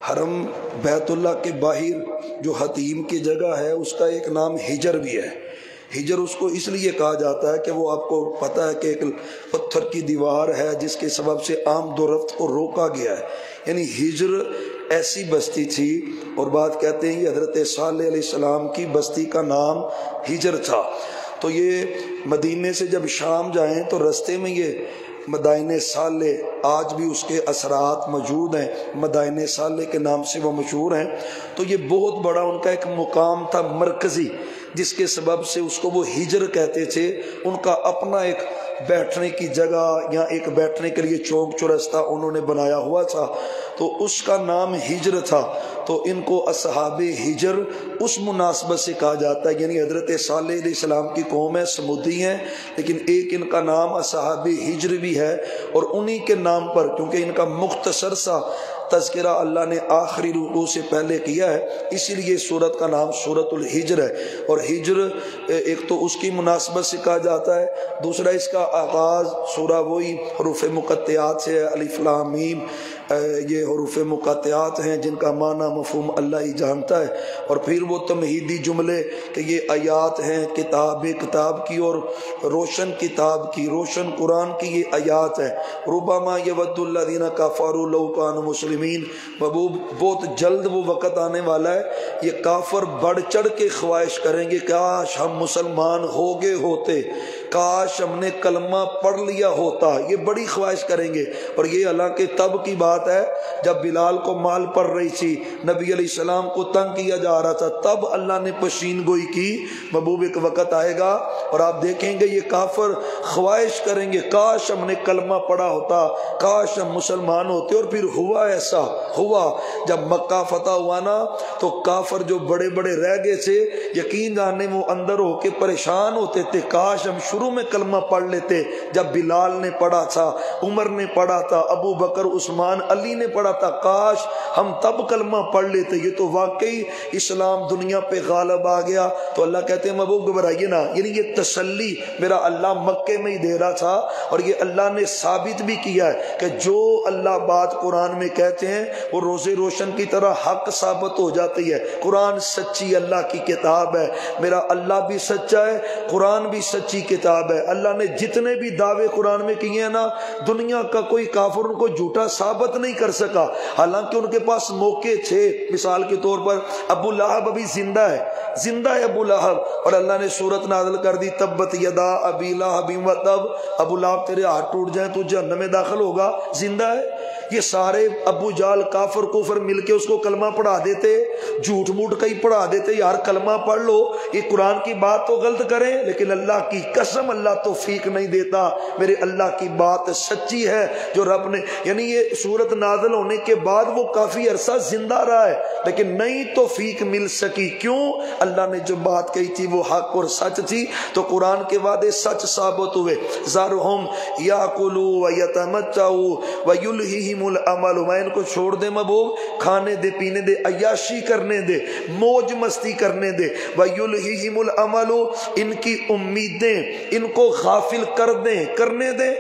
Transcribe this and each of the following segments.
حرم بیت اللہ کے باہر جو حتیم کی جگہ ہے اس کا ایک نام ہجر بھی ہے۔ ہجر اس کو اس لیے کہا جاتا ہے کہ وہ آپ کو پتہ ہے کہ ایک پتھر کی دیوار ہے جس کے سبب سے آمد و رفت کو روکا گیا ہے، یعنی ہجر ایسی بستی تھی۔ اور بات کہتے ہیں یہ حضرت صالح علیہ السلام کی بستی کا نام ہجر تھا۔ تو یہ مدینے سے جب شام جائیں تو رستے میں یہ مدائن صالح آج بھی اس کے اثرات موجود ہیں، مدائن صالح کے نام سے وہ مشہور ہیں۔ تو یہ بہت بڑا ان کا ایک مقام تھا مرکزی، جس کے سبب سے اس کو وہ ہجر کہتے تھے۔ ان کا اپنا ایک بیٹھنے کی جگہ یا ایک بیٹھنے کے لیے چوک چورستہ انہوں نے بنایا ہوا تھا، تو اس کا نام ہجر تھا۔ تو ان کو اصحاب ہجر اس مناسبت سے کہا جاتا ہے، یعنی حضرت صالح علیہ السلام کی قوم ہے، سمودی ہیں، لیکن ایک ان کا نام اصحاب ہجر بھی ہے۔ اور انہی کے نام پر کیونکہ ان کا مختصر سا تذکرہ اللہ نے آخری رکوع سے پہلے کیا ہے، اسی لیے سورت کا نام سورۃ الحجر ہے۔ اور ہجر ایک تو اس کی مناسبت سے کہا جاتا ہے، دوسرا اس کا آغاز سورہ وہی حروف مقطعات سے ہے، الف لام میم، یہ حروف مقطعات ہیں جن کا معنی مفہوم اللہ ہی جانتا ہے۔ اور پھر وہ تمہیدی جملے کہ یہ آیات ہیں کتاب کی اور روشن کتاب کی، روشن قرآن کی یہ آیات ہیں۔ ربما یود الذین کفروا لو کانوا مسلمین، بہت جلد وہ وقت آنے والا ہے یہ کافر بڑھ چڑھ کے خواہش کریں گے کاش ہم مسلمان ہو گئے ہوتے، کاش ہم نے کلمہ پڑھ لیا ہوتا، یہ بڑی خواہش کریں گے۔ اور یہ حالانکہ تب کی بات ہے جب بلال کو مال پڑ رہی تھی، نبی علیہ السلام کو تنگ کیا جا رہا تھا، تب اللہ نے پشین گوئی کی۔ محبوب ایک وقت آئے گا اور آپ دیکھیں گے یہ کافر خواہش کریں گے کاش ہم نے کلمہ پڑھا ہوتا، کاش ہم مسلمان ہوتے۔ اور پھر ہوا ایسا ہوا جب مکہ فتح ہوا نا، تو کافر جو بڑے بڑے رہ گئے تھے یقین جانے وہ اندر ہو کے پریشان ہوتے تھے، کاش ہم شروع میں کلمہ پڑھ لیتے جب بلال نے پڑھا تھا، عمر نے پڑھا تھا، ابو بکر عثمان علی نے پڑھا تھا، کاش ہم تب کلمہ پڑھ لیتے۔ یہ تو واقعی اسلام دنیا پہ غالب آ گیا۔ تو اللہ کہتے ہیں محبوب گھبرائیے نا، یعنی یہ تسلی میرا اللہ مکے میں ہی دے رہا تھا، اور یہ اللہ نے ثابت بھی کیا ہے کہ جو اللہ بات قرآن میں کہتے ہیں وہ روزے روشن کی طرح حق ثابت ہو جاتی ہے۔ قرآن سچی اللہ کی کتاب ہے، میرا اللہ بھی سچا ہے، قرآن بھی سچی کتاب ہے۔ اللہ نے جتنے بھی دعوے قرآن میں کیے ہیں نا، دنیا کا کوئی کافر ان کو جھوٹا ثابت نہیں کر سکا، حالانکہ ان کے پاس موقع تھے۔ مثال کے طور پر ابو لہب ابھی زندہ ہے ابو لہب، اور اللہ نے سورت نازل کر دی تبت یدا ابی لہب و تب، ابو لہب تیرے ہاتھ ٹوٹ جائیں تو جہنم میں داخل ہوگا، زندہ ہے۔ یہ سارے ابو جال کافر کفر مل کے اس کو کلمہ پڑھا دیتے، جھوٹ موٹ کئی پڑھا دیتے، یار کلمہ پڑھ لو، یہ قرآن کی بات تو غلط کریں، لیکن اللہ کی قسم اللہ توفیق نہیں دیتا، میرے اللہ کی بات سچی ہے جو رب نے، یعنی یہ سورت نازل ہونے کے بعد وہ کافی عرصہ زندہ رہا ہے لیکن نئی توفیق مل سکی۔ کیوں؟ اللہ نے جو بات کہی تھی وہ حق اور سچ تھی، تو قرآن کے وعدے سچ ثابت ہوئے۔ ذرہم یاکلوا ویتمتعوا ویلہہم الامل، میں ان کو چھوڑ دے محبوب، کھانے دے پینے دے، عیاشی کرنے دے، موج مستی کرنے دے، ویلہہم الامل، ان کی امیدیں ان کو غافل کر دیں، کرنے دیں۔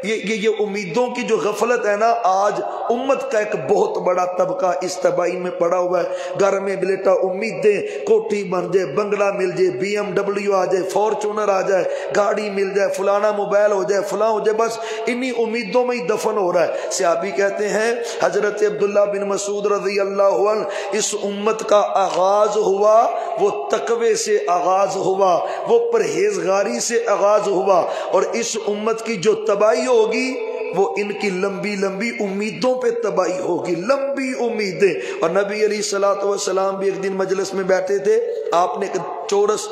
یہ امیدوں کی جو غفلت ہے نا، آج امت کا ایک بہت بڑا طبقہ اس تباہی میں پڑا ہوا ہے۔ گھر میں بیٹا امیدیں، کوٹھی بن جائے، بنگلہ مل جائے، بی ایم ڈبلیو آ جائے، فارچونر آ جائے، گاڑی مل جائے، فلانا موبائل ہو جائے، فلاں ہو جائے، بس انہی امیدوں میں ہی دفن ہو رہا ہے۔ صحابی کہتے ہیں حضرت عبداللہ بن مسعود رضی اللہ عنہ، اس امت کا آغاز ہوا وہ تقوی سے آغاز ہوا، وہ پرہیزگاری سے آغاز ہوا، اور اس امت کی جو تباہی ہوگی وہ ان کی لمبی لمبی امیدوں پہ تباہی ہوگی، لمبی امیدیں۔ اور نبی علیہ الصلوۃ والسلام بھی ایک دن مجلس میں بیٹھے تھے، آپ نے ایک چورس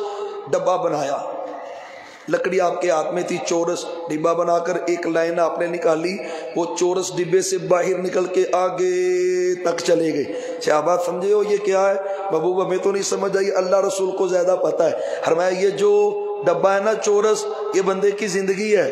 ڈبہ بنایا، لکڑی آپ کے ہاتھ میں تھی، چورس ڈبہ بنا کر ایک لائن آپ نے نکالی، وہ چورس ڈبے سے باہر نکل کے آگے تک چلے گئے۔ صحابہ سمجھے ہو یہ کیا ہے؟ محبوب ہمیں تو نہیں سمجھ آئی، اللہ رسول کو زیادہ پتہ ہے۔ فرمایا یہ جو ڈبہ ہے نا چورس، یہ بندے کی زندگی ہے،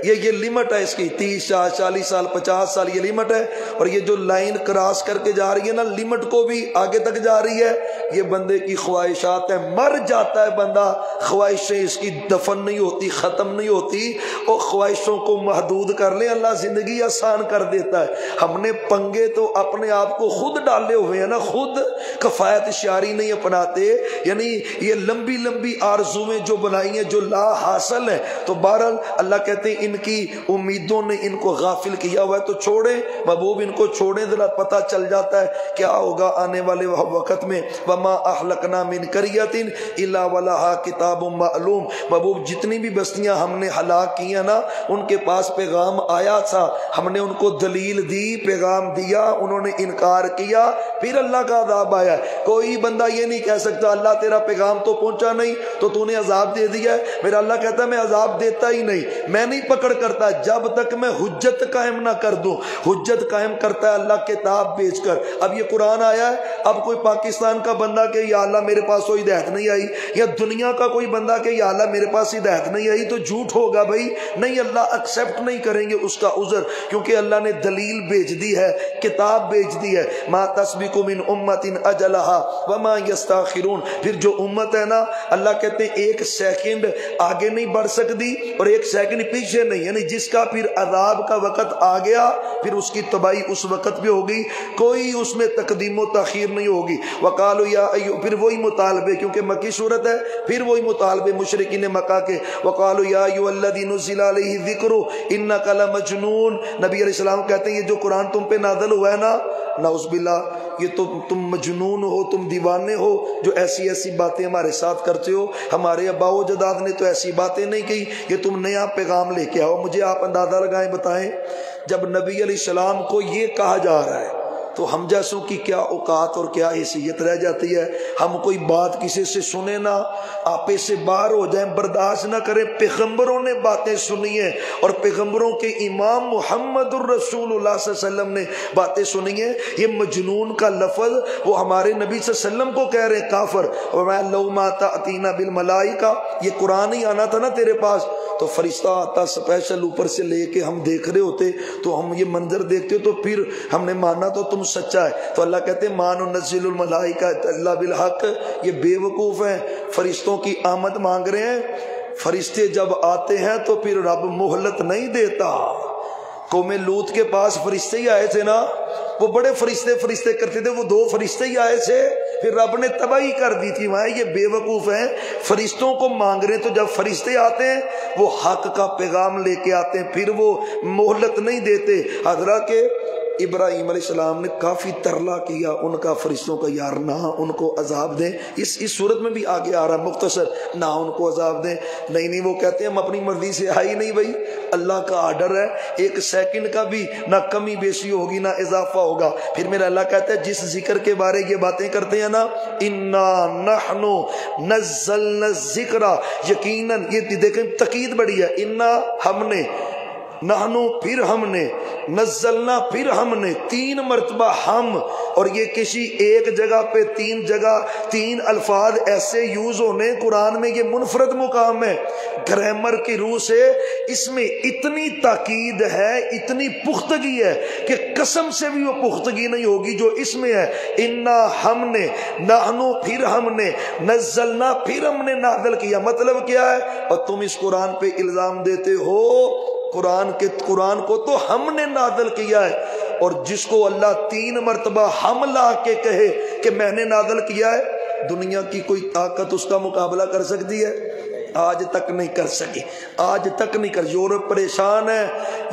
یہ لمٹ ہے اس کی، 30 سال 40 سال 50 سال یہ لمٹ ہے. اور یہ جو لائن کراس کر کے جا رہی ہے نا، لمٹ کو بھی آگے تک جا رہی ہے. یہ بندے کی خواہشات ہیں، مر جاتا ہے بندہ، خواہشیں اس کی دفن نہیں ہوتی، ختم نہیں ہوتی. اور خواہشوں کو محدود کر لیں، اللہ زندگی آسان کر دیتا ہے. ہم نے پنگے تو اپنے آپ کو خود ڈالے ہوئے ہیں نا، خود کفایت شعاری نہیں اپناتے. یعنی یہ لمبی لمبی آرزویں جو بنائی ہیں جو لا حاصل ہیں. تو بہرحال اللہ کہتے ہیں ان کی امیدوں نے ان کو غافل کیا ہوا ہے، تو چھوڑیں محبوب، ان کو چھوڑیں، ذرا پتہ چل جاتا ہے کیا ہوگا آنے والے وقت میں. وما اہلکنا من قریۃ الا ولہا کتاب معلوم. محبوب جتنی بھی بستیاں ہم نے ہلاک کی ہیں نا، ان کے پاس پیغام آیا تھا، ہم نے ان کو دلیل دی، پیغام دیا، انہوں نے انکار کیا، پھر اللہ کا عذاب آیا. کوئی بندہ یہ نہیں کہہ سکتا اللہ تیرا پیغام تو پہنچا نہیں تو نے عذاب دے دیا ہے. میرا اللہ کہتا ہے میں عذاب دیتا ہی نہیں، میں نہیں پکڑ کرتا جب تک میں حجت قائم نہ کر دوں. حجت قائم کرتا ہے اللہ کتاب بیچ کر. اب یہ قرآن آیا ہے، اب کوئی پاکستان کا بندہ کہ یا اللہ میرے پاس کوئی ہدایت نہیں آئی، یا دنیا کا کوئی بندہ کہ یا اللہ میرے پاس ہدایت نہیں آئی، تو جھوٹ ہوگا بھائی. نہیں، اللہ ایکسیپٹ نہیں کریں گے اس کا عذر، کیونکہ اللہ نے دلیل بیچ دی ہے، کتاب بیچ دی ہے. ما تسبق من امت اجلها وما يستاخرون. پھر جو امت ہے نا، اللہ کہتے ہیں ایک سیکنڈ آگے نہیں بڑھ سکتی اور ایک سیکنڈ پیچھے نہیں. یعنی جس کا پھر عذاب کا وقت آ گیا، پھر اس کی تباہی اس وقت بھی ہوگی، کوئی اس میں تقدیم و تاخیر نہیں ہوگی. وقالوا یا ایو، پھر وہی مطالبے، کیونکہ مکی صورت ہے، پھر وہی مطالبے مشرکین مکہ کے. وقالوا یا ایو الذی نزل علیہ الذکر انک لمجنون. نبی علیہ السلام کہتے ہیں یہ جو قرآن تم پہ نازل ہوا ہے نا، نعوذ باللہ، یہ تو تم مجنون ہو، تم دیوانے ہو جو ایسی ایسی باتیں ہمارے ساتھ کرتے ہو. ہمارے ابا و جداد نے تو ایسی باتیں نہیں کی، یہ تم نیا پیغام لے کے آؤ. مجھے آپ اندازہ لگائیں، بتائیں جب نبی علیہ السلام کو یہ کہا جا رہا ہے تو ہم جیسوں کی کیا اوقات اور کیا حیثیت رہ جاتی ہے. ہم کوئی بات کسی سے سنیں نا، آپے سے باہر ہو جائیں، برداشت نہ کریں. پیغمبروں نے باتیں سنی ہیں اور پیغمبروں کے امام محمد الرسول اللہ صلی اللہ علیہ وسلم نے باتیں سنی ہیں. یہ مجنون کا لفظ وہ ہمارے نبی صلی اللہ علیہ وسلم کو کہہ رہے ہیں کافر. وَمَا لَوْ مَا تَأْتِينَا بِالْمَلَائِكَةِ، یہ قرآن ہی آنا تھا نا تیرے پاس، تو فرشتہ آتا اسپیشل اوپر سے لے کے ہم دیکھ رہے ہوتے، تو ہم یہ منظر دیکھتے تو پھر ہم نے مانا تو تم سچا ہے. تو اللہ کہتے ہیں ما ننزل الملائکہ الا بالحق. یہ بے وقوف ہیں، فرشتوں کی آمد مانگ رہے ہیں. فرشتے جب آتے ہیں تو پھر رب مہلت نہیں دیتا. قوم لوط کے پاس فرشتے ہی آئے تھے نا، وہ بڑے فرشتے کرتے تھے، وہ 2 فرشتے ہی آئے تھے، پھر رب نے تباہی کر دی تھی. وہاں یہ بے وقوف ہیں، فرشتوں کو مانگ رہے. تو جب فرشتے آتے ہیں وہ حق کا پیغام لے کے آتے ہیں، پھر وہ مہلت نہیں دیتے. حضرات کے ابراہیم علیہ السلام نے کافی ترلا کیا ان کا فرشتوں کا، یار نہ ان کو عذاب دیں. اس صورت میں بھی آگے آ رہا مختصر، نہ ان کو عذاب دیں. نہیں وہ کہتے ہیں ہم اپنی مرضی سے آئی نہیں بھائی، اللہ کا آرڈر ہے، ایک سیکنڈ کا بھی نہ کمی بیشی ہوگی نہ اضافہ ہوگا. پھر میرا اللہ کہتا ہے جس ذکر کے بارے یہ باتیں کرتے ہیں نا، انا نحن نزلنا الذکر، یقیناً یہ دیکھیں تاکید بڑی ہے، انا ہم نے، نحنو پھر ہم نے، نزلنا پھر ہم نے، 3 مرتبہ ہم. اور یہ کسی ایک جگہ پہ 3 جگہ 3 الفاظ ایسے یوز ہونے قرآن میں، یہ منفرد مقام ہے. گرامر کی روح سے اس میں اتنی تاکید ہے، اتنی پختگی ہے کہ قسم سے بھی وہ پختگی نہیں ہوگی جو اس میں ہے. انا ہم نے، نحنو پھر ہم نے، نزلنا پھر ہم نے نازل کیا. مطلب کیا ہے؟ اور تم اس قرآن پہ الزام دیتے ہو قرآن کو تو ہم نے نازل کیا ہے. اور جس کو اللہ 3 مرتبہ ہم لا کے کہے کہ میں نے نازل کیا ہے، دنیا کی کوئی طاقت اس کا مقابلہ کر سکتی ہے؟ آج تک نہیں کر سکی، آج تک نہیں کر. یورپ پریشان ہے،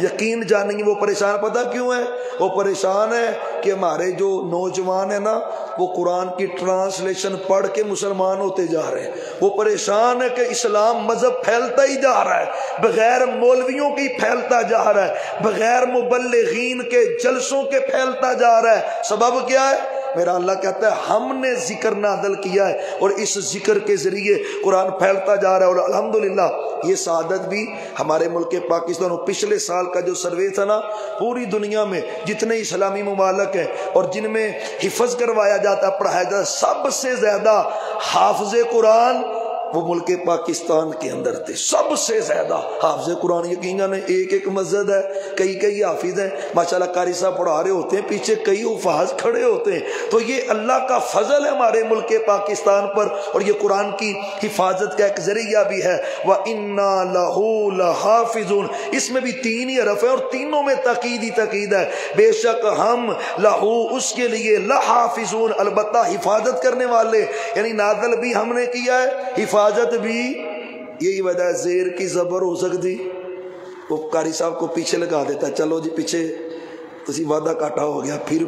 یقین جانیں گے وہ پریشان. پتہ کیوں ہے وہ پریشان ہے؟ کہ ہمارے جو نوجوان ہیں نا، وہ قرآن کی ٹرانسلیشن پڑھ کے مسلمان ہوتے جا رہے ہیں. وہ پریشان ہے کہ اسلام مذہب پھیلتا ہی جا رہا ہے، بغیر مولویوں کی پھیلتا جا رہا ہے، بغیر مبلغین کے جلسوں کے پھیلتا جا رہا ہے. سبب کیا ہے؟ میرا اللہ کہتا ہے ہم نے ذکر نازل کیا ہے اور اس ذکر کے ذریعے قرآن پھیلتا جا رہا ہے. اور الحمدللہ یہ سعادت بھی ہمارے ملک پاکستان، اور پچھلے سال کا جو سروے تھا نا، پوری دنیا میں جتنے اسلامی ممالک ہیں اور جن میں حفظ کروایا جاتا ہے، پڑھایا جاتا ہے، سب سے زیادہ حافظ قرآن وہ ملک پاکستان کے اندر تھے. سب سے زیادہ حافظ قرآن یقین جانے ایک ایک مسجد ہے, کئی حافظ ہیں ماشاءاللہ, قاری صاحب پڑھا رہے ہوتے ہیں, پیچھے کئی حفاظ کھڑے ہوتے ہیں. تو یہ اللہ کا فضل ہے ہمارے ملک پاکستان پر, اور یہ قرآن کی حفاظت کا ایک ذریعہ بھی ہے. وَإِنَّا لَهُ لَحَافِظُونَ, اس میں بھی 3 ہی حرف ہیں اور تینوں میں تاکید ہی تاکید ہے. بے شک ہم لہو اس کے لیے لحافظون, البتہ حفاظت کرنے والے, یعنی نازل بھی ہم نے کیا ہے, حفاظت بھی. یہی وجہ ہے زیر کی زبر ہو سکتی, وہ قاری صاحب کو پیچھے لگا دیتا ہے, چلو جی پیچھے تسی وعدہ کاٹا ہو گیا, پھر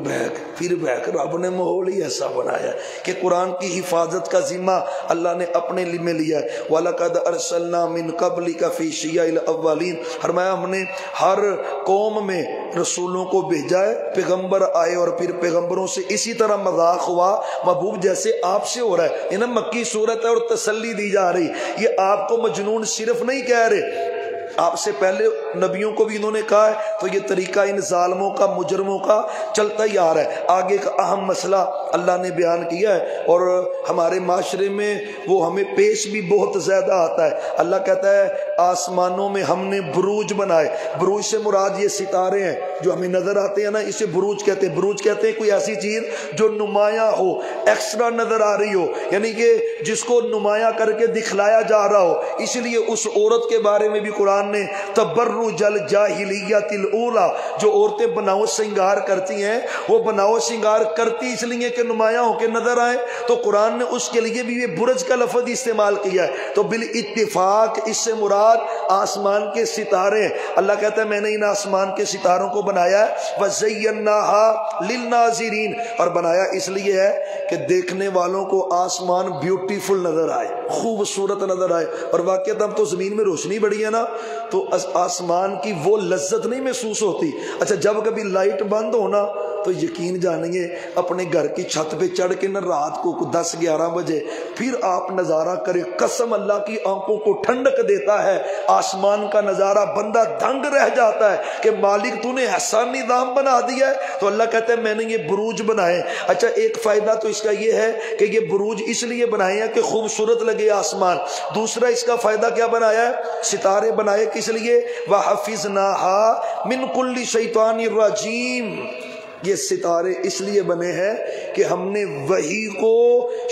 بیک. رب نے ماحول ہی ایسا بنایا ہے کہ قرآن کی حفاظت کا ذمہ اللہ نے اپنے لیے لیا ہے. وَلَقَدْ أَرْسَلْنَا مِن قَبْلِكَ فِي شِيَعِ الْأَوَّلِينَ, فرمایا ہم نے ہر قوم میں رسولوں کو بھیجا ہے, پیغمبر آئے اور پھر پیغمبروں سے اسی طرح مذاق ہوا محبوب جیسے آپ سے ہو رہا ہے. یہ نا مکی صورت ہے اور تسلی دی جا رہی, یہ آپ کو مجنون صرف نہیں کہہ رہے, آپ سے پہلے نبیوں کو بھی انہوں نے کہا ہے. تو یہ طریقہ ان ظالموں کا, مجرموں کا چلتا ہی آ رہا ہے. آگے کا اہم مسئلہ اللہ نے بیان کیا ہے اور ہمارے معاشرے میں وہ ہمیں پیش بھی بہت زیادہ آتا ہے. اللہ کہتا ہے آسمانوں میں ہم نے بروج بنائے. بروج سے مراد یہ ستارے ہیں جو ہمیں نظر آتے ہیں نا, اسے بروج کہتے ہیں. بروج کہتے ہیں کوئی ایسی چیز جو نمایاں ہو, ایکسٹرا نظر آ رہی ہو, یعنی کہ جس کو نمایاں کر کے دکھلایا جا رہا ہو. اس لیے اس عورت کے بارے میں بھی قرآن نے تبرج الجاہلیت الاولی, جو عورتیں بناؤ سنگار کرتی ہیں وہ بناؤ سنگار کرتی اس لیے کہ نمایاں ہو کے نظر آئے, تو قرآن نے اس کے لیے بھی یہ برج کا لفظ استعمال کیا ہے. تو بالاتفاق اس سے مراد آسمان کے ستارے. اللہ کہتا ہے میں نے ان آسمان کے ستاروں کو بنایا ہے, وَزَيَّنَّاهَا لِلنَّاظِرِينَ, اور بنایا اس لیے ہے کہ دیکھنے والوں کو آسمان بیوٹیفل نظر آئے, خوبصورت نظر آئے. اور واقعات اب تو زمین میں روشنی بڑی ہے نا, تو آسمان کی وہ لذت نہیں محسوس ہوتی. اچھا جب کبھی لائٹ بند ہونا تو یقین جانیے اپنے گھر کی چھت پہ چڑھ کے نہ رات کو 10-11 بجے پھر آپ نظارہ کریں, قسم اللہ کی آنکھوں کو ٹھنڈک دیتا ہے آسمان کا نظارہ. بندہ دنگ رہ جاتا ہے کہ مالک تو نے ایسا نظام بنا دیا ہے. تو اللہ کہتا ہے میں نے یہ بروج بنائے. اچھا ایک فائدہ تو اس کا یہ ہے کہ یہ بروج اس لیے بنائے ہیں کہ خوبصورت لگے آسمان. دوسرا اس کا فائدہ کیا بنایا ہے, ستارے بنائے کس لیے, وَحَفِظْنَاهَا مِن كُلِّ شَيْطَانٍ رَجِيمٍ, یہ ستارے اس لیے بنے ہیں کہ ہم نے وحی کو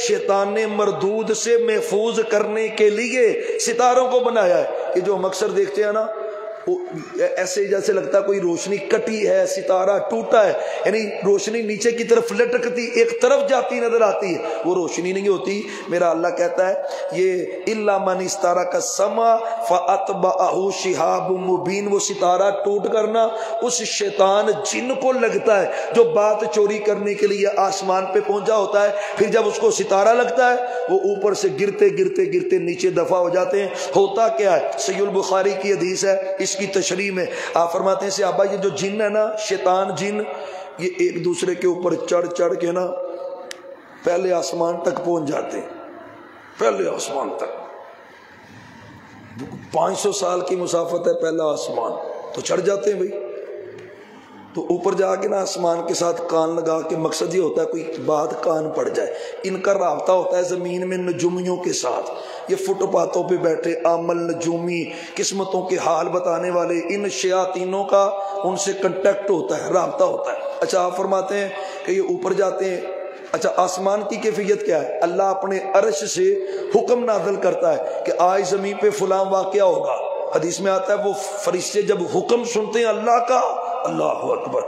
شیطان مردود سے محفوظ کرنے کے لیے ستاروں کو بنایا ہے. یہ جو ہم اکثر دیکھتے ہیں نا, ایسے جیسے لگتا ہے کوئی روشنی کٹی ہے, ستارہ ٹوٹا ہے, یعنی روشنی نیچے کی طرف لٹکتی ایک طرف جاتی نظر آتی ہے, وہ روشنی نہیں ہوتی. میرا اللہ کہتا ہے یہ الا من استرق السما فاتبعه شهاب مبین, وہ ستارہ ٹوٹ کرنا اس شیطان جن کو لگتا ہے جو بات چوری کرنے کے لیے آسمان پہ پہنچا ہوتا ہے. پھر جب اس کو ستارہ لگتا ہے وہ اوپر سے گرتے گرتے گرتے نیچے دفع ہو جاتے ہیں. ہوتا کیا ہے, صحیح البخاری کی حدیث ہے, اس کی تشریح میں آپ فرماتے ہیں صحابہ یہ جو جن ہے نا, شیطان جن, یہ ایک دوسرے کے اوپر چڑھ چڑھ کے نا پہلے آسمان تک پہنچ جاتے ہیں. پہلے آسمان تک 500 سال کی مسافت ہے پہلا آسمان, تو چڑھ جاتے ہیں بھائی. تو اوپر جا کے نا آسمان کے ساتھ کان لگا کے, مقصد یہ ہوتا ہے کوئی بات کان پڑ جائے. ان کا رابطہ ہوتا ہے زمین میں نجومیوں کے ساتھ. یہ فٹ پاتھوں پہ بیٹھے عامل نجومی, قسمتوں کے حال بتانے والے, ان شیاطینوں کا ان سے کنٹیکٹ ہوتا ہے, رابطہ ہوتا ہے. اچھا آپ فرماتے ہیں کہ یہ اوپر جاتے ہیں. اچھا آسمان کی کیفیت کیا ہے, اللہ اپنے عرش سے حکم نازل کرتا ہے کہ آج زمین پہ فلاں واقعہ ہوگا. حدیث میں آتا ہے وہ فرشتے جب حکم سنتے ہیں اللہ کا, اللہ اکبر.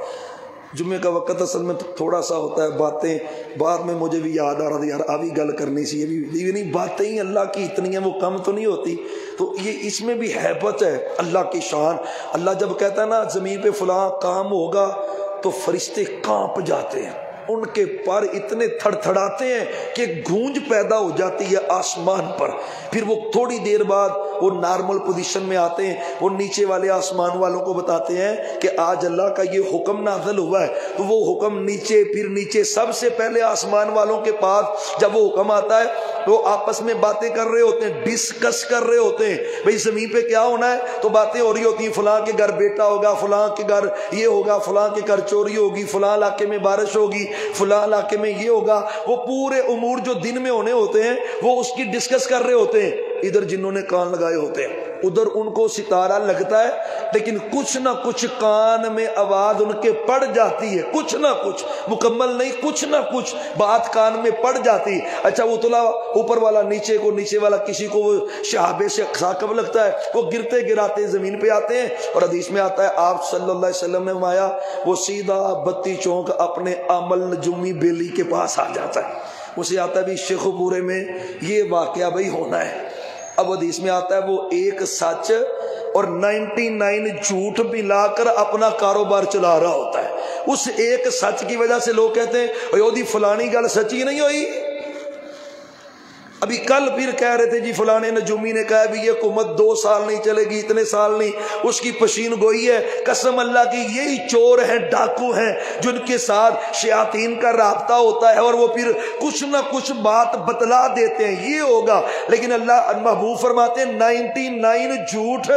جمعے کا وقت اصل میں تھوڑا سا ہوتا ہے, باتیں بعد میں مجھے بھی یاد آ رہا تھا یار ابھی گل کرنی سی, یہ نہیں باتیں ہی اللہ کی اتنی ہیں, وہ کم تو نہیں ہوتی. تو یہ اس میں بھی ہیبت ہے اللہ کی شان. اللہ جب کہتا ہے نا زمین پہ فلاں کام ہوگا تو فرشتے کانپ جاتے ہیں, ان کے پر اتنے تھڑ تھڑاتے ہیں کہ گونج پیدا ہو جاتی ہے آسمان پر. پھر وہ تھوڑی دیر بعد وہ نارمل پوزیشن میں آتے ہیں، وہ نیچے والے آسمان والوں کو بتاتے ہیں کہ آج اللہ کا یہ حکم نازل ہوا ہے، تو وہ حکم نیچے پھر نیچے سب سے پہلے آسمان والوں کے پاس جب وہ حکم آتا ہے تو آپس میں باتیں کر رہے ہوتے ہیں، ڈسکس کر رہے ہوتے ہیں بھئی زمین پہ کیا ہونا ہے، تو باتیں ہو رہی ہوتی ہیں، فلاں کے گھر بیٹا ہوگا، فلاں کے گھر یہ ہوگا، فلاں کے گھر چوری ہوگی، فلاں علاقے میں بارش ہوگی، فلاں علاقے میں یہ ہوگا، وہ پورے امور جو دن میں ہونے ہوتے ہیں وہ اس کی ڈسکس کر رہے ہوتے ہیں۔ ادھر جنہوں نے کان لگائے ہوتے ہیں ادھر ان کو ستارہ لگتا ہے، لیکن کچھ نہ کچھ کان میں آواز ان کے پڑ جاتی ہے، کچھ نہ کچھ، مکمل نہیں، کچھ نہ کچھ بات کان میں پڑ جاتی ہے۔ اچھا اتلا اوپر والا نیچے کو، نیچے والا کسی کو وہ شہابے سے ثاقب لگتا ہے، وہ گرتے گراتے زمین پہ آتے ہیں، اور حدیث میں آتا ہے آپ صلی اللہ علیہ وسلم نے فرمایا وہ سیدھا بتی چونک اپنے عمل نجومی بیلی کے پاس آ جاتا ہے، اسے آتا ہے بھی شیخ پورے میں یہ واقعہ بھائی ہونا ہے۔ اب حدیث میں آتا ہے وہ ایک سچ اور 99 جھوٹ ملا کر اپنا کاروبار چلا رہا ہوتا ہے۔ اس ایک سچ کی وجہ سے لوگ کہتے ہیں یودی فلانی گل سچی نہیں ہوئی، ابھی کل پھر کہہ رہے تھے جی فلانے نجومی نے کہا بھی یہ حکومت 2 سال نہیں چلے گی، اتنے سال نہیں، اس کی پشین گوئی ہے۔ قسم اللہ کی یہی چور ہیں، ڈاکو ہیں جن کے ساتھ شیاطین کا رابطہ ہوتا ہے اور وہ پھر کچھ نہ کچھ بات بتلا دیتے ہیں یہ ہوگا، لیکن اللہ محبوب فرماتے ہیں 99 جھوٹ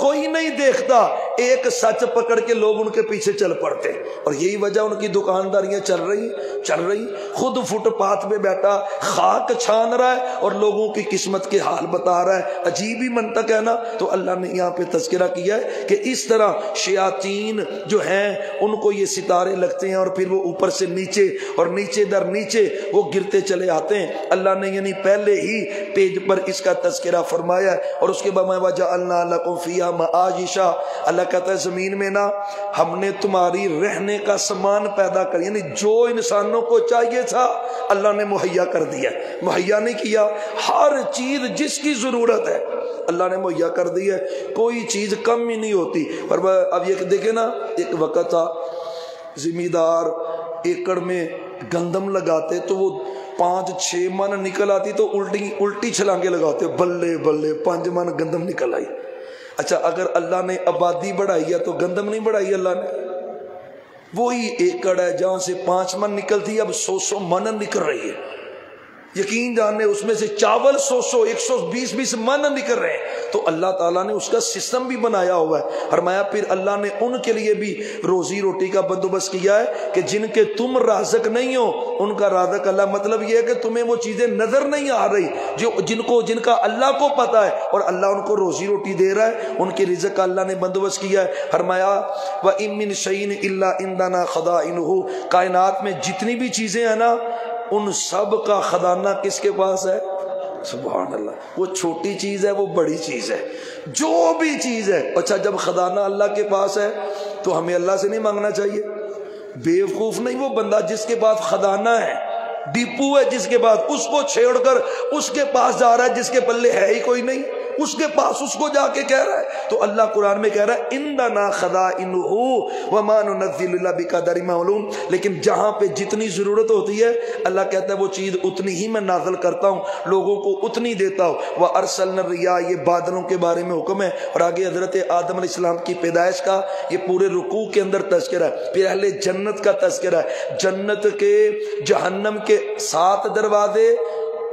کوئی نہیں دیکھتا، ایک سچ پکڑ کے لوگ ان کے پیچھے چل پڑتے، اور یہی وجہ ان کی دکانداریاں چل رہی، خود فٹ پاتھ پہ بیٹھا خاک چھان رہا ہے اور لوگوں کی قسمت کے حال بتا رہا ہے۔ عجیب ہی منطق ہے نا۔ تو اللہ نے یہاں پہ تذکرہ کیا ہے کہ اس طرح شیاطین جو ہیں ان کو یہ ستارے لگتے ہیں اور پھر وہ اوپر سے نیچے اور نیچے در نیچے وہ گرتے چلے آتے ہیں۔ اللہ نے یعنی پہلے ہی پیج پر اس کا تذکرہ فرمایا ہے، اور اس کے بعد وَجَعَلْنَا لَكُمْ فِيهَا مَعَاشِشَ، اللہ کہتا ہے زمین میں نا ہم نے تمہاری رہنے کا سامان پیدا کر، یعنی جو انسانوں کو چاہیے تھا اللہ نے مہیا کر دیا، مہیا نہیں کیا، ہر چیز جس کی ضرورت ہے اللہ نے مہیا کر دی ہے، کوئی چیز کم ہی نہیں ہوتی۔ اور اب یہ دیکھیں نا، ایک وقت تھا زمیندار ایکڑ میں گندم لگاتے تو وہ 5-6 من نکل آتی تو الٹی چھلانگے لگاتے، بلے بلے 5 من گندم نکل آئی۔ اچھا اگر اللہ نے آبادی بڑھائی ہے تو گندم نہیں بڑھائی اللہ نے؟ وہی ایکڑ ہے جہاں سے 5 من نکلتی اب 100 من نکل رہی ہے، یقین جاننے اس میں سے چاول 120 من نکل رہے ہیں، تو اللہ تعالیٰ نے اس کا سسٹم بھی بنایا ہوا ہے۔ فرمایا پھر اللہ نے ان کے لیے بھی روزی روٹی کا بندوبست کیا ہے کہ جن کے تم رازق نہیں ہو ان کا رازق اللہ، مطلب یہ ہے کہ تمہیں وہ چیزیں نظر نہیں آ رہی جن کا اللہ کو پتا ہے، اور اللہ ان کو روزی روٹی دے رہا ہے، ان کے رزق کا اللہ نے بندوبست کیا ہے۔ فرمایا وَإِن مِّن شَيْءٍ إِلَّا عِندَنَا خَزَائِنُهُ، کائنات میں جتنی بھی چیزیں ہیں نا ان سب کا خزانہ کس کے پاس ہے؟ سبحان اللہ، وہ چھوٹی چیز ہے وہ بڑی چیز ہے، جو بھی چیز ہے۔ اچھا جب خزانہ اللہ کے پاس ہے تو ہمیں اللہ سے نہیں مانگنا چاہیے؟ بیوقوف نہیں وہ بندہ جس کے پاس خزانہ ہے، ڈپو ہے جس کے پاس، اس کو چھیڑ کر اس کے پاس جا رہا ہے جس کے پلے ہے ہی کوئی نہیں، اس کے پاس اس کو جا کے کہہ رہا ہے۔ تو اللہ قرآن میں کہہ رہا ہے اِنَّنَا خَزَائِنُهُ وَمَا نُنَزِّلُ إِلَّا بِقَدَرٍ مَعْلُومٍ، لیکن جہاں پہ جتنی ضرورت ہوتی ہے اللہ کہتا ہے وہ چیز اتنی ہی میں نازل کرتا ہوں، لوگوں کو اتنی دیتا ہوں۔ وَأَرْسَلْنَا الرِّيَاحَ، یہ بادلوں کے بارے میں حکم ہے، اور آگے حضرت آدم علیہ السلام کی پیدائش کا یہ پورے رکوع کے اندر تذکرہ ہے، پھر اہل جنت کا تذکرہ ہے، جنت کے جہنم کے 7 دروازے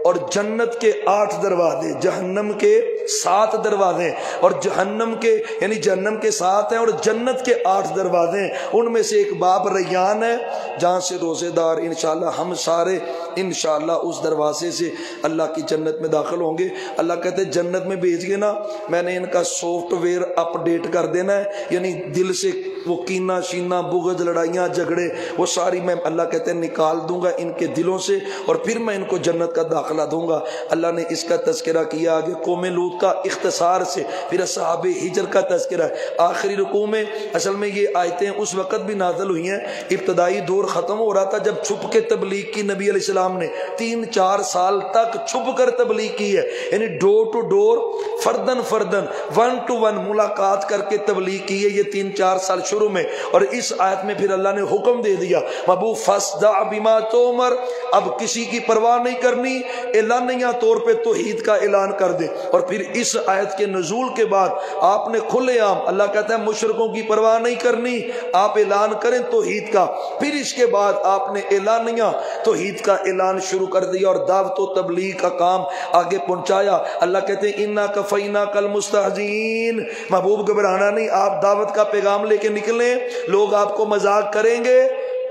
اور جنت کے 8 دروازے، جہنم کے 7 دروازے اور جہنم کے یعنی جہنم کے 7 ہیں اور جنت کے 8 دروازے ہیں، ان میں سے ایک باب ریان ہے جہاں سے روزے دار انشاءاللہ ہم سارے انشاءاللہ اس دروازے سے اللہ کی جنت میں داخل ہوں گے۔ اللہ کہتے ہیں جنت میں بھیج گے نا، میں نے ان کا سافٹ ویئر اپ ڈیٹ کر دینا ہے، یعنی دل سے وہ کینہ شینہ بغض لڑائیاں جھگڑے وہ ساری میں اللہ کہتے ہیں نکال دوں گا ان کے دلوں سے، اور پھر میں ان کو جنت کا داخلہ دوں گا۔ اللہ نے اس کا تذکرہ کیا آگے قوم لوط کا اختصار سے، پھر اصحاب ہجر کا تذکرہ ہے آخری رکوع میں۔ اصل میں یہ آیتیں اس وقت بھی نازل ہوئی ہیں، ابتدائی دور ختم ہو رہا تھا جب چھپ کے تبلیغ کی نبی علیہ السلام نے 3-4 سال تک چھپ کر تبلیغ کی ہے، یعنی ڈور ٹو ڈور فردن 1 to 1 ملاقات کر کے تبلیغ کی ہے، یہ 3-4 سال شروع میں، اور اس آیت میں پھر اللہ نے حکم دے دیا محبوب فاصدع بما تؤمر، اب کسی کی پرواہ نہیں کرنی، اعلانیہ طور پہ توحید کا اعلان کر دے۔ اور پھر اس آیت کے نزول کے بعد آپ نے کھلے عام، اللہ کہتا ہے مشرکوں کی پرواہ نہیں کرنی، آپ اعلان کریں توحید کا۔ پھر اس کے بعد آپ نے اعلانیہ توحید کا اعلان شروع کر دیا اور دعوت و تبلیغ کا کام آگے پہنچایا۔ اللہ کہتے ہیں انا کفیناک المستہزئین، محبوب گھبرانا نہیں، آپ دعوت کا پیغام لے کے نکلیں، لوگ آپ کو مذاق کریں گے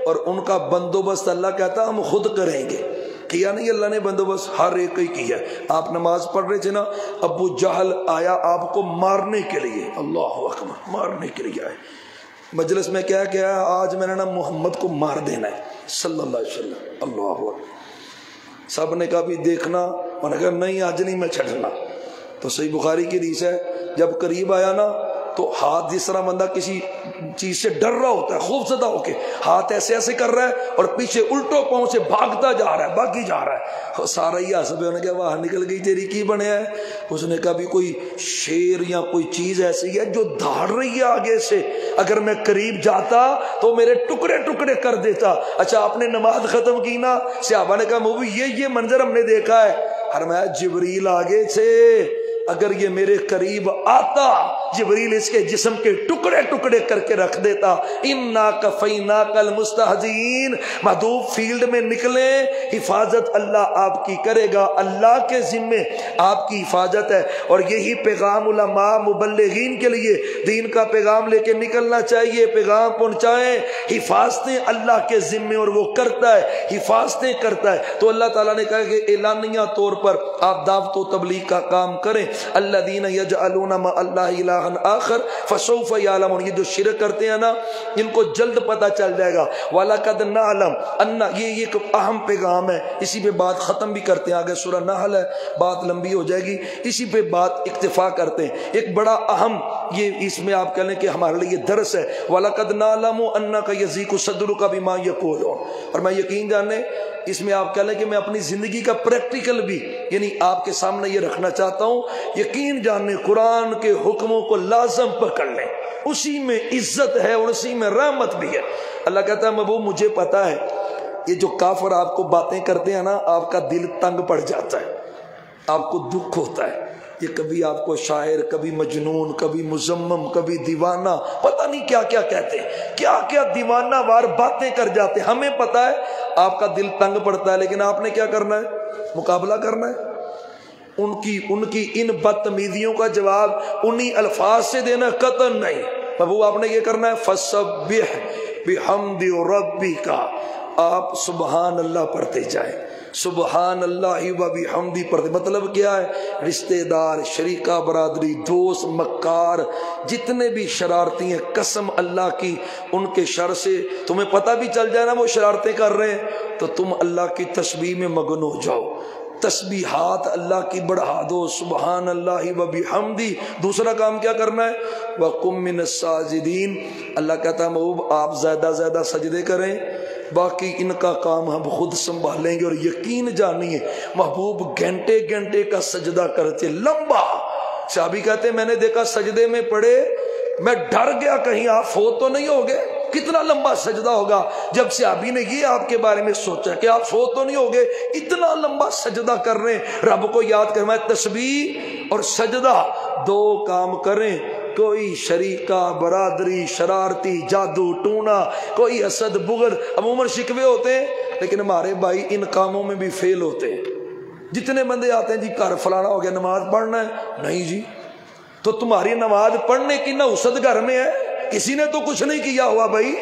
اور ان کا بندوبست اللہ کہتا ہم خود کریں گے۔ کیا نہیں اللہ نے بندوبست؟ ہر ایک ہی کیا۔ آپ نماز پڑھ رہے تھے نا، ابو جہل آیا آپ کو مارنے کے لیے، اللہ اکبر، مارنے کے لیے آئے مجلس میں، کیا کیا ہے آج میں نے نا محمد کو مار دینا ہے صلی اللہ علیہ وسلم، اللہ اکبر۔ سب نے کہا بھی دیکھنا، میں نے کہا نہیں آج نہیں میں چھڑنا۔ تو صحیح بخاری کی حدیث ہے، جب قریب آیا نا تو ہاتھ، جس طرح بندہ کسی چیز سے ڈر رہا ہوتا ہے خوف زدہ ہو کے، ہاتھ ایسے ایسے کر رہا ہے اور پیچھے الٹوں پاؤں سے بھاگتا جا رہا ہے، بھاگی جا رہا ہے۔ سارا ہی ہنس پہ، انہوں نے کہا واہ نکل گئی تیری، کی بنے ہے؟ اس نے کہا بھی کوئی شیر یا کوئی چیز ایسی ہے جو دھاڑ رہی ہے آگے سے، اگر میں قریب جاتا تو میرے ٹکڑے ٹکڑے کر دیتا۔ اچھا آپ نے نماز ختم کی نا، صحابہ نے کہا مووی یہ منظر ہم نے دیکھا ہے۔ فرمایا جبریل آگے سے، اگر یہ میرے قریب آتا جبریل اس کے جسم کے ٹکڑے ٹکڑے کر کے رکھ دیتا۔ انا کفیناک المستہزئین، محبوب فیلڈ میں نکلیں، حفاظت اللہ آپ کی کرے گا، اللہ کے ذمے آپ کی حفاظت ہے۔ اور یہی پیغام علماء مبلغین کے لیے، دین کا پیغام لے کے نکلنا چاہیے، پیغام پہنچائیں، حفاظتیں اللہ کے ذمے، اور وہ کرتا ہے، حفاظتیں کرتا ہے۔ تو اللہ تعالیٰ نے کہا کہ اعلانیہ طور پر آپ دعوت و تبلیغ کا کام کریں۔ الذین یجعلون مع اللہ الہا آخر فسوف یعلمون، یہ جو شرک کرتے ہیں نا ان کو جلد پتہ چل جائے گا۔ وَلَقَدْ نَعْلَمْ أَنَّ، یہ ایک اہم پیغام ہے، اسی پہ بات ختم بھی کرتے ہیں، آگے سورہ نحل ہے، بات لمبی ہو جائے گی، اسی پہ بات اکتفا کرتے ہیں۔ ایک بڑا اہم، یہ اس میں آپ کہہ لیں کہ ہمارے لیے درس ہے۔ وَلَقَدْ نَعْلَمُ أَنَّكَ يَضِيقُ صَدْرُكَ بِمَا يَقُولُونَ، اور میں یقین جاننے اس میں آپ کہہ لیں کہ میں اپنی زندگی کا پریکٹیکل بھی یعنی آپ کے سامنے یہ رکھنا چاہتا ہوں، یقین جاننے قرآن کے حکموں کو لازم پکڑ لیں، اسی میں عزت ہے اور اسی میں رحمت بھی ہے۔ اللہ کہتا ہے محبوب مجھے پتا ہے یہ جو کافر آپ کو باتیں کرتے ہیں نا، آپ کا دل تنگ پڑ جاتا ہے، آپ کو دکھ ہوتا ہے، یہ کبھی آپ کو شاعر، کبھی مجنون، کبھی مزمم، کبھی دیوانہ، پتہ نہیں کیا کیا کہتے ہیں، کیا کیا دیوانہ وار باتیں کر جاتے ہیں۔ ہمیں پتہ ہے آپ کا دل تنگ پڑتا ہے، لیکن آپ نے کیا کرنا ہے؟ مقابلہ کرنا ہے۔ ان کی ان بدتمیزیوں کا جواب انہی الفاظ سے دینا، قطعاً نہیں۔ بابو آپ نے یہ کرنا ہے فسبح بحمد ربک، آپ سبحان اللہ پڑھتے جائیں، سبحان اللہ و بحمدی پڑھتے۔ مطلب کیا ہے؟ رشتہ دار، شریکہ برادری، دوست، مکار، جتنے بھی شرارتی ہیں، قسم اللہ کی ان کے شر سے تمہیں پتہ بھی چل جائے نا وہ شرارتیں کر رہے ہیں تو تم اللہ کی تسبیح میں مگن ہو جاؤ، تسبیحات اللہ کی بڑھا دو، سبحان اللہ و بحمدی۔ دوسرا کام کیا کرنا ہے؟ وَقُم مِّنَ السَّاجِدِينَ، اللہ کہتا ہے محبوب آپ زیادہ زیادہ سجدے کریں، باقی ان کا کام ہم خود سنبھالیں گے۔ اور یقین جانیے محبوب گھنٹے گھنٹے کا سجدہ کرتے، لمبا۔ صحابی کہتے ہیں میں نے دیکھا سجدے میں پڑے، میں ڈر گیا کہیں آپ فوت تو نہیں ہوگے، کتنا لمبا سجدہ ہوگا۔ جب صحابی نے یہ آپ کے بارے میں سوچا کہ آپ فوت تو نہیں ہوگے، اتنا لمبا سجدہ کر رہے ہیں، رب کو یاد کرنا ہے۔ تسبیح اور سجدہ دو کام کریں، کوئی شریکہ برادری، شرارتی، جادو ٹونا، کوئی حسد بغض، عموماً شکوے ہوتے ہیں، لیکن ہمارے بھائی ان کاموں میں بھی فیل ہوتے ہیں۔ جتنے بندے آتے ہیں جی گھر فلانا ہو گیا نماز پڑھنا ہے، نہیں جی، تو تمہاری نماز پڑھنے کی نوسط گھر میں ہے، کسی نے تو کچھ نہیں کیا ہوا بھائی،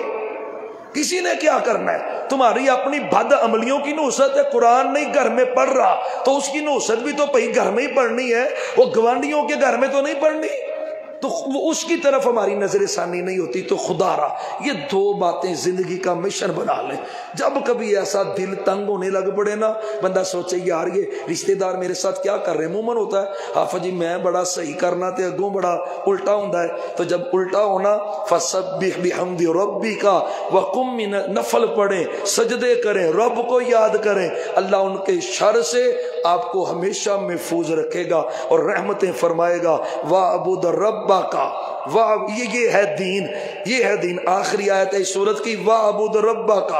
کسی نے کیا کرنا ہے؟ تمہاری اپنی بد عملیوں کی نوسط ہے، قرآن نہیں گھر میں پڑھ رہا تو اس کی نوسط بھی تو پہی گھر میں ہی پڑھنی ہے، وہ گوانڈیوں کے گھر میں تو نہیں پڑھنی، تو اس کی طرف ہماری نظر ثانی نہیں ہوتی۔ تو خدا را یہ دو باتیں زندگی کا مشن بنا لیں۔ جب کبھی ایسا دل تنگ ہونے لگ پڑے نا، بندہ سوچے یار یہ رشتہ دار میرے ساتھ کیا کر رہے ہیں، عموماً ہوتا ہے حافظ جی میں بڑا صحیح کرنا تے اگوں بڑا الٹا ہوندا ہے، تو جب الٹا ہونا فسبح بحمد ربک وقم من، نفل پڑھیں، سجدے کریں، رب کو یاد کریں، اللہ ان کے شر سے آپ کو ہمیشہ محفوظ رکھے گا اور رحمتیں فرمائے گا۔ وَاعْبُدْ رَبَّکَ، یہ ہے دین، یہ ہے دین۔ آخری آیت ہے سورت کی، وَعْبُدْ رَبَّكَ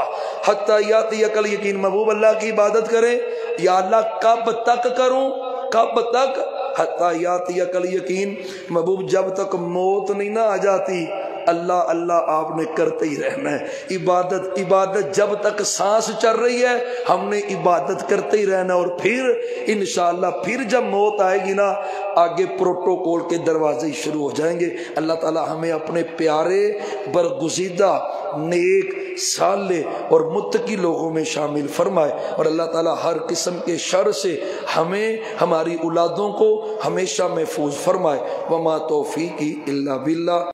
حَتَّى يَأْتِيَكَ الْيَقِينُ۔ محبوب اللہ کی عبادت کریں، یا اللہ کب تک کروں، کب تک؟ حَتَّى يَأْتِيَكَ الْيَقِينُ، محبوب جب تک موت نہیں نہ آ جاتی اللہ اللہ آپ نے کرتے ہی رہنا ہے۔ عبادت جب تک سانس چل رہی ہے ہم نے عبادت کرتے ہی رہنا، اور پھر انشاءاللہ پھر جب موت آئے گی نا آگے پروٹوکول کے دروازے شروع ہو جائیں گے۔ اللہ تعالی ہمیں اپنے پیارے برگزیدہ نیک صالح اور متقی لوگوں میں شامل فرمائے، اور اللہ تعالی ہر قسم کے شر سے ہمیں ہماری اولادوں کو ہمیشہ محفوظ فرمائے۔ وما توفیقی الا باللہ۔